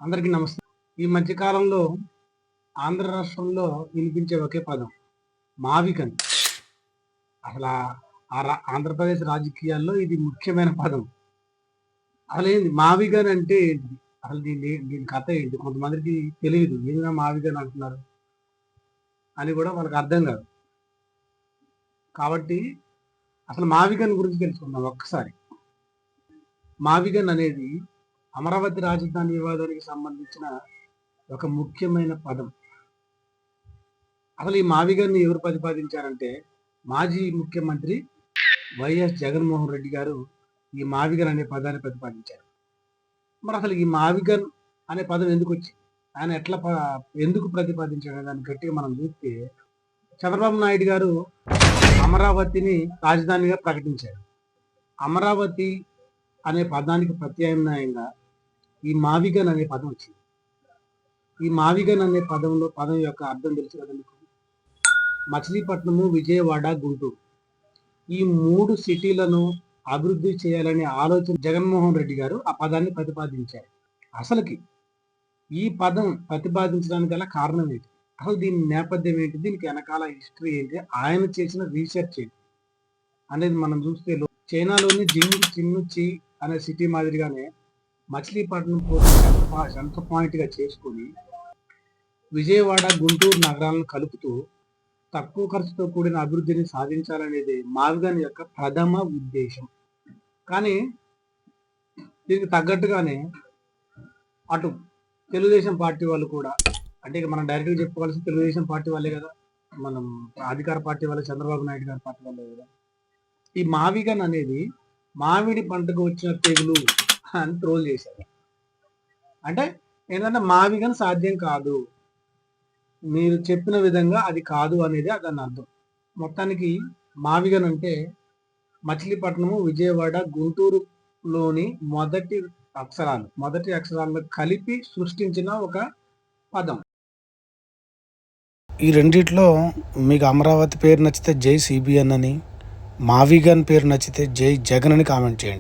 అందరికీ నమస్తే. ఈ మధ్య కాలంలో ఆంధ్ర రాష్ట్రంలో వినిపించే ఒకే పదం మావికన్. అసలా ఆంధ్రప్రదేశ్ రాజకీయాల్లో ఇది ముఖ్యమైన పదం. అసలేంది మావిగన్ అంటే ఏంటిది? అసలు దీని కథ ఏంటి? కొంతమందికి తెలియదు. ఏందిరా మావిగన్ అంటున్నారు అని కూడా వాళ్ళకి అర్థం కాదు. కాబట్టి అసలు మావిగన్ గురించి తెలుసుకుందాం ఒక్కసారి. మావిగన్ అనేది అమరావతి రాజధాని వివాదానికి సంబంధించిన ఒక ముఖ్యమైన పదం. అసలు ఈ మావిగన్ని ఎవరు ప్రతిపాదించారంటే మాజీ ముఖ్యమంత్రి వైఎస్ జగన్మోహన్ రెడ్డి గారు ఈ మావిగన్ అనే పదాన్ని ప్రతిపాదించారు. మరి అసలు ఈ మావిగన్ అనే పదం ఎందుకు వచ్చింది, ఆయన ఎందుకు ప్రతిపాదించాడు దాన్ని గట్టిగా మనం చూస్తే, చంద్రబాబు నాయుడు గారు అమరావతిని రాజధానిగా ప్రకటించారు. అమరావతి అనే పదానికి ప్రత్యామ్నాయంగా ఈ మావిగన్ అనే పదం వచ్చింది. ఈ మావిగన్ అనే పదం యొక్క అర్థం తెలుసు కదా మీకు? మచిలీపట్నము, విజయవాడ, గుంటూరు ఈ 3 సిటీలను అభివృద్ధి చేయాలనే ఆలోచన జగన్మోహన్ రెడ్డి గారు ఆ పదాన్ని ప్రతిపాదించారు. అసలుకి ఈ పదం ప్రతిపాదించడానికి గల కారణం ఏంటి, అసలు దీని నేపథ్యం ఏంటి, దీనికి వెనకాల హిస్టరీ ఏంటి, ఆయన చేసిన రీసెర్చ్ ఏంటి అనేది మనం చూస్తే, చైనాలోని జిన్నుచి అనే సిటీ మాదిరిగానే మచిలీపట్నం సెంటర్ పాయింట్గా చేసుకొని విజయవాడ, గుంటూరు నగరాలను కలుపుతూ తక్కువ ఖర్చుతో కూడిన అభివృద్ధిని సాధించాలనేది మావిగన్ యొక్క ప్రథమ ఉద్దేశం. కానీ దీనికి తగ్గట్టుగానే అటు తెలుగుదేశం పార్టీ వాళ్ళు కూడా, అంటే మనం డైరెక్ట్గా చెప్పుకోవాల్సిన తెలుగుదేశం పార్టీ వాళ్ళే కదా, మనం అధికార పార్టీ వాళ్ళే, చంద్రబాబు నాయుడు గారి పార్టీ వాళ్ళే కదా, ఈ మావిగన్ అనేది మామిడి పంటకు వచ్చిన తెగులు అని ట్రోల్ చేశారు. అంటే ఏంటంటే మావిగన్ సాధ్యం కాదు, మీరు చెప్పిన విధంగా అది కాదు అనేది దాని అర్థం. మొత్తానికి మావిగన్ అంటే మచిలీపట్నము, విజయవాడ, గుంటూరులోని మొదటి అక్షరాలను కలిపి సృష్టించిన ఒక పదం. ఈ రెండిట్లో మీకు అమరావతి పేరు నచ్చితే జై సిబిఎన్ అని, మావిగన్ పేరు నచ్చితే జై జగన్ అని కామెంట్ చేయండి.